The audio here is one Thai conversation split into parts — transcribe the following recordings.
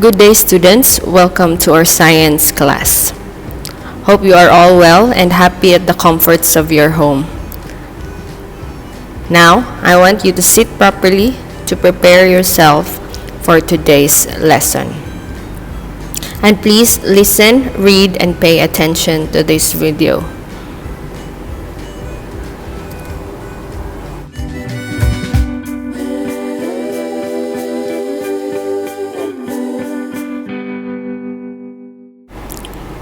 Good day, students. Welcome to our science class. Hope you are all well and happy at the comforts of your home. Now, I want you to sit properly to prepare yourself for today's lesson. And please listen, read, and pay attention to this video.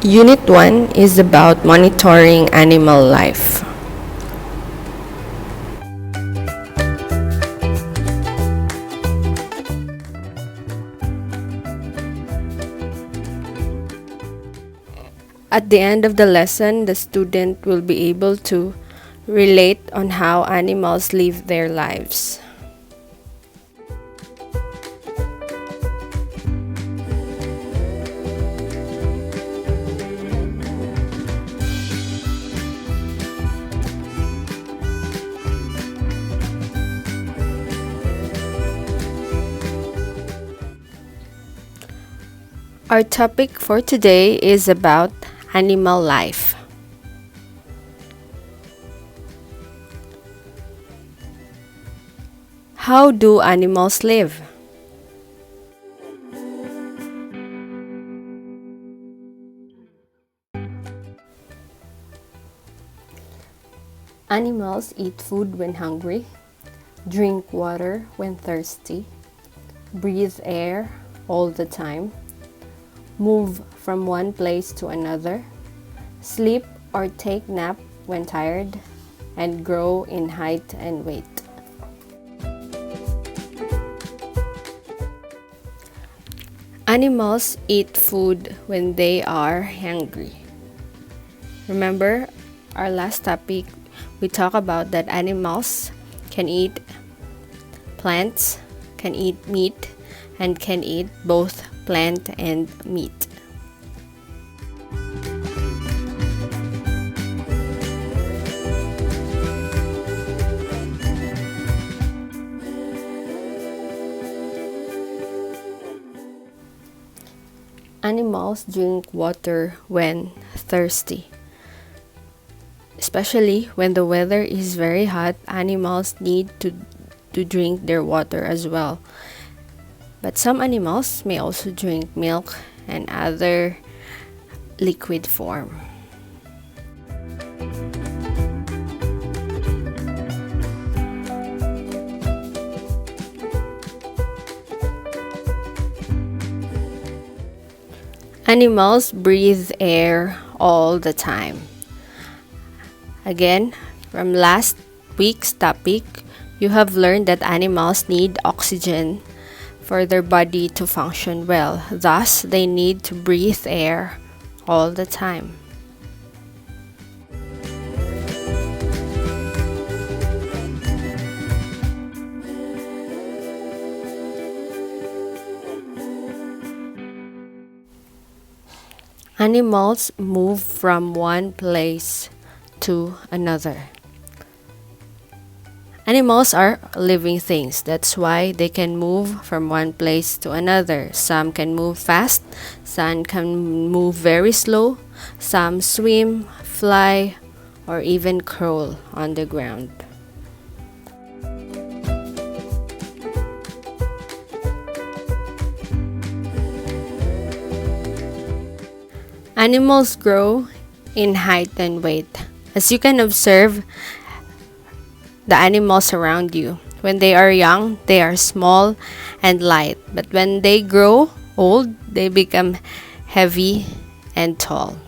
Unit 1 is about monitoring animal life. At the end of the lesson, the student will be able to relate on how animals live their lives. Our topic for today is about animal life. How do animals live? Animals eat food when hungry, drink water when thirsty, breathe air all the time, move from one place to another, sleep or take nap when tired, and grow in height and weight. Animals eat food when they are hungry. Remember our last topic, we talked about that animals can eat plants, can eat meat, and can eat both plant and meat. Animals drink water when thirsty. Especially when the weather is very hot, animals need to drink their water as well. But some animals may also drink milk and other liquid form. Animals breathe air all the time. Again, from last week's topic, you have learned that animals need oxygen for their body to function well. Thus, they need to breathe air all the time. Animals move from one place to another. Animals are living things. That's why they can move from one place to another. Some can move fast, some can move very slow, some swim, fly, or even crawl on the ground. Animals grow in height and weight. As you can observe, the animals around you. When they are young, they are small and light. But when they grow old, they become heavy and tall.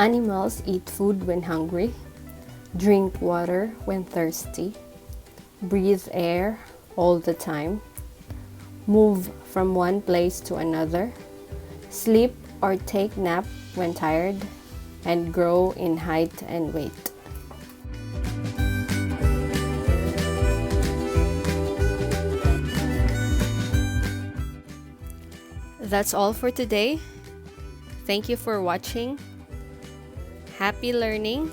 Animals eat food when hungry, drink water when thirsty, breathe air all the time, move from one place to another, sleep or take nap when tired, and grow in height and weight. That's all for today. Thank you for watching. Happy learning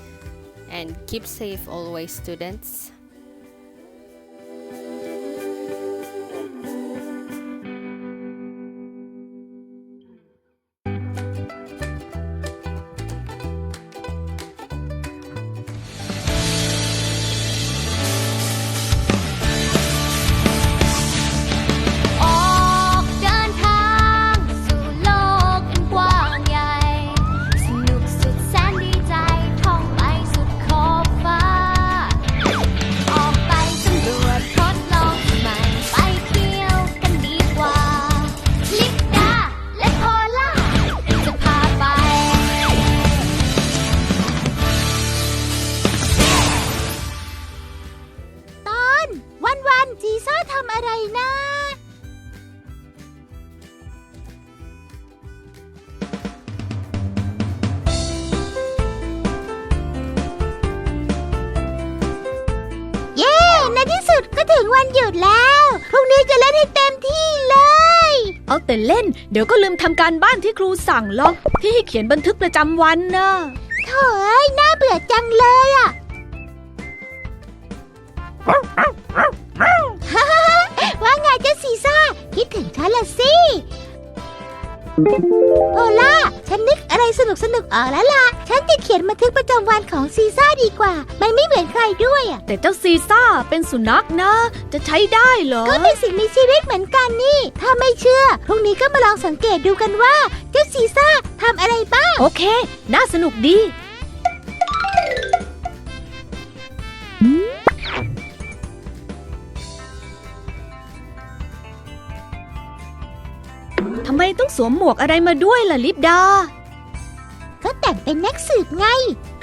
and keep safe always, students.ซีซ่าทำอะไรนะ เย้ ในที่สุดก็ถึงวันหยุดแล้ว พรุ่งนี้จะเล่นให้เต็มที่เลย เอาแต่เล่น เดี๋ยวก็ลืมทำการบ้านที่ครูสั่งหรอกที่ให้เขียนบันทึกประจำวันนะ โถ่เอ้ยน่าเบื่อจังเลยอ่ะ ว่าไงเจ้าซีซ่าคิดถึงฉันละสิโพล่าฉันนึกอะไรสนุกออกแล้วล่ะฉันจะเขียนบันทึกประจำวันของซีซ่าดีกว่ามันไม่เหมือนใครด้วยอ่ะ แต่เจ้าซีซ่าเป็นสุนัขนะ จะใช้ได้เหรอ ก็เป็นสิ่งมีชีวิตเหมือนกันนี่ ถ้าไม่เชื่อพรุ่งนี้ก็มาลองสังเกตดูกันว่าเจ้าซีซ่าทำอะไรบ้าง โอเค น่าสนุกดีทำไมต้องสวมหมวกอะไรมาด้วยล่ะลิปดา ก็แต่งเป็นนักสืบไง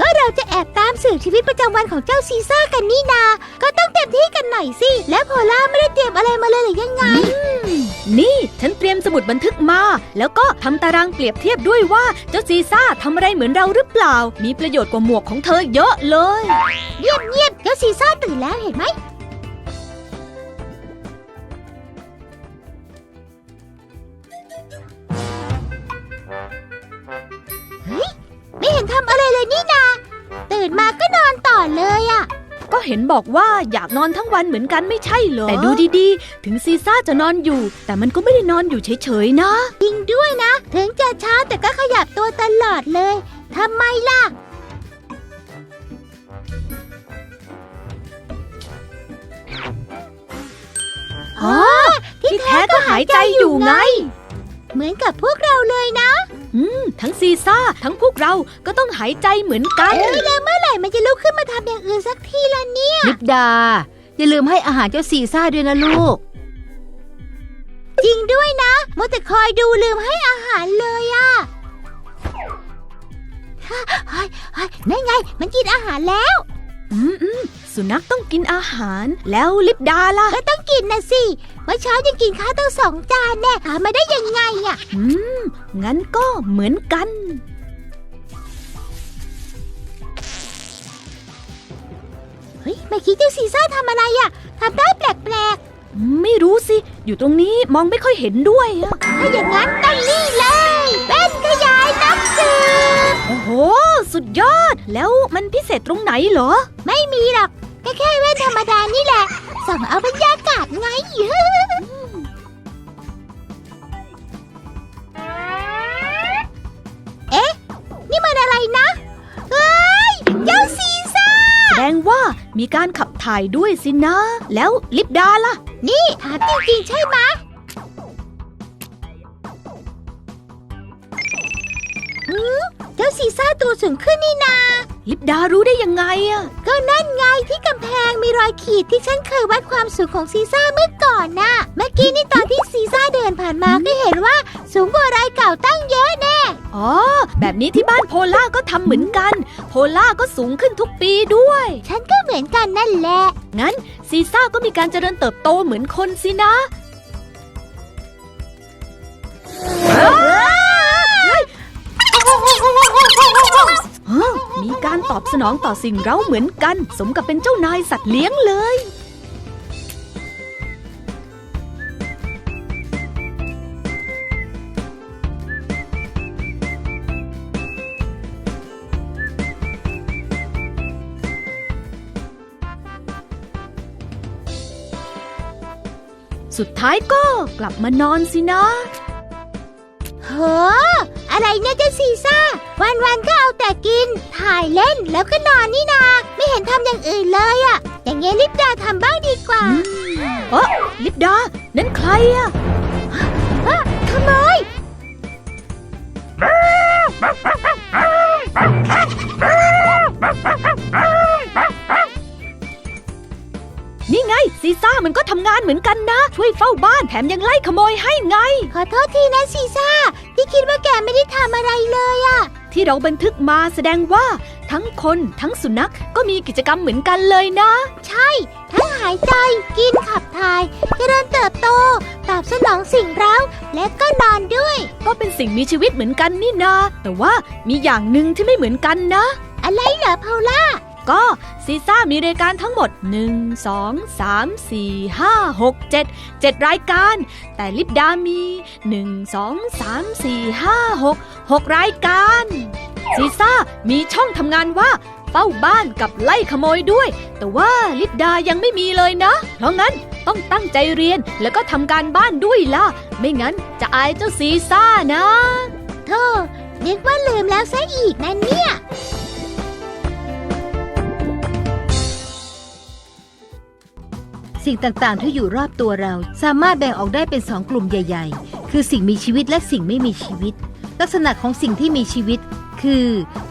ก็เราจะแอบตามสืบชีวิตประจำวันของเจ้าซีซ่ากันนี่นา ก็ต้องเต็มที่กันหน่อยสิ และโพล่าไม่ได้เตรียมอะไรมาเลยหรือยังไง นี่ฉันเตรียมสมุดบันทึกมา แล้วก็ทำตารางเปรียบเทียบด้วยว่าเจ้าซีซ่าทำอะไรเหมือนเราหรือเปล่า มีประโยชน์กว่าหมวกของเธอเยอะเลย เงียบเจ้าซีซ่าตื่นแล้วเห็นไหมเฮ้ยไม่เห็นทำอะไรเลยนี่นาตื่นมาก็นอนต่อเลยอะ ก็เห็นบอกว่าอยากนอนทั้งวันเหมือนกันไม่ใช่เหรอ แต่ดูดีๆ ถึงซีซ่าจะนอนอยู่ แต่มันก็ไม่ได้นอนอยู่เฉยๆนะ จริงด้วยนะ ถึงจะช้าแต่ก็ขยับตัวตลอดเลยทำไมล่ะอ๋อ ที่แท้ก็หายใจอยู่ไง เหมือนกับพวกเราเลยนะ ทั้งซีซ่าทั้งพวกเราก็ต้องหายใจเหมือนกัน แล้วเมื่อไหร่มันจะลุกขึ้นมาทำอย่างอื่นสักทีละเนี่ย ลิปดา อย่าลืมให้อาหารเจ้าซีซ่าด้วยนะลูก จริงด้วยนะมัวแต่คอยดูลืมให้อาหารเลยอะเฮ้ยนั่นไงมันกินอาหารแล้ว สุนัขต้องกินอาหาร แล้วลิปดาล่ะ ก็ต้องกินนะสิเมื่อเช้ายังกินข้าวตั้ง2 จานแน่หามาได้ยังไงอะ งั้นก็เหมือนกัน เฮ้ยเมื่อกี้เจ้าซีซ่าทำอะไรอะทำได้แปลก ไม่รู้สิ อยู่ตรงนี้มองไม่ค่อยเห็นด้วยอะ ๆถ้าอย่างนั้นต้องนี่เลยเป็นขยายนักสืบ โอ้โห สุดยอด แล้วมันพิเศษตรงไหนเหรอ ไม่มีหรอกก็แค่เว้นธรรมดานี่แหละส่องเอาบรรยากาศไงเอ๊ะนี่มันอะไรนะเฮ้ยเจ้าซีซ่า แสดงว่ามีการขับถ่ายด้วยสินะ แล้วลิปดาล่ะ นี่ถามจริงๆใช่ไหมเจ้าซีซ่าตัวสูงขึ้นนี่นา ลิปดารู้ได้ยังไงอะ ก็นั่นไงที่กำแพงมีรอยขีดที่ฉันเคยวัดความสูงของซีซ่าเมื่อก่อนน่ะ เมื่อกี้นี่ตอนที่ซีซ่าเดินผ่านมาก็เห็นว่าสูงกว่ารายเก่าตั้งเยอะแน่ อ๋อ แบบนี้ที่บ้านโพล่าก็ทำเหมือนกัน โพล่าก็สูงขึ้นทุกปีด้วย ฉันก็เหมือนกันนั่นแหละ งั้นซีซ่าก็มีการเจริญเติบโตเหมือนคนสินะ ตอบสนองต่อสิ่งเร้าเหมือนกัน สมกับเป็นเจ้านายสัตว์เลี้ยงเลยสุดท้ายก็กลับมานอนสินะโหอะไรเนี่ยเจ้าซีซ่าวันๆก็เอาแต่กินถ่ายเล่นแล้วก็นอนนี่นาไม่เห็นทำอย่างอื่นเลยอะอย่างเงี้ยลิปดาทำบ้างดีกว่าลิปดานั่นใครอะขโมยนี่ไงซีซ่ามันก็ทำงานเหมือนกันนะช่วยเฝ้าบ้านแถมยังไล่ขโมยให้ไงขอโทษทีนะซีซ่าที่คิดว่าแกไม่ได้ทำอะไรเลยอะที่เราบันทึกมาแสดงว่าทั้งคนทั้งสุนัขก็มีกิจกรรมเหมือนกันเลยนะใช่ทั้งหายใจกินขับถ่ายเจริญเติบโตตอบสนองสิ่งเร้าและก็นอนด้วยก็เป็นสิ่งมีชีวิตเหมือนกันนี่นาแต่ว่ามีอย่างหนึ่งที่ไม่เหมือนกันนะอะไรเหรอพอลล่าก็ซีซ่ามีรายการทั้งหมด1 2 3 4 5 6 7 7รายการแต่ลิปดามี1 2 3 4 5 6 6รายการซีซ่ามีช่องทำงานว่าเฝ้าบ้านกับไล่ขโมยด้วยแต่ว่าลิปดายังไม่มีเลยนะเพราะงั้นต้องตั้งใจเรียนแล้วก็ทำการบ้านด้วยล่ะไม่งั้นจะอายเจ้าซีซ่านะโธ่นึกว่าลืมแล้วซะอีกนะเนี่ยสิ่งต่างๆที่อยู่รอบตัวเราสามารถแบ่งออกได้เป็น2 กลุ่มใหญ่ๆคือสิ่งมีชีวิตและสิ่งไม่มีชีวิตลักษณะของสิ่งที่มีชีวิตคือ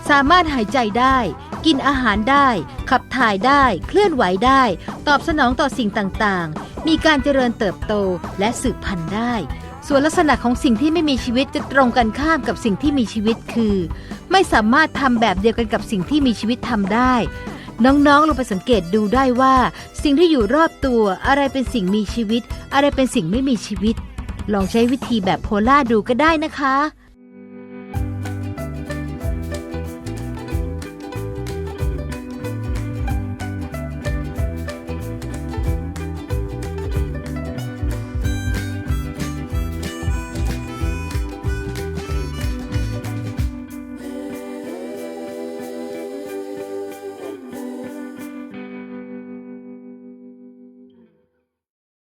สามารถหายใจได้กินอาหารได้ขับถ่ายได้เคลื่อนไหวได้ตอบสนองต่อสิ่งต่างๆมีการเจริญเติบโตและสืบพันธุ์ได้ส่วนลักษณะของสิ่งที่ไม่มีชีวิตจะตรงกันข้ามกับสิ่งที่มีชีวิตคือไม่สามารถทำแบบเดียวกันกับสิ่งที่มีชีวิตทำได้น้องๆลองไปสังเกตดูได้ว่าสิ่งที่อยู่รอบตัวอะไรเป็นสิ่งมีชีวิตอะไรเป็นสิ่งไม่มีชีวิตลองใช้วิธีแบบโพล่าดูก็ได้นะคะ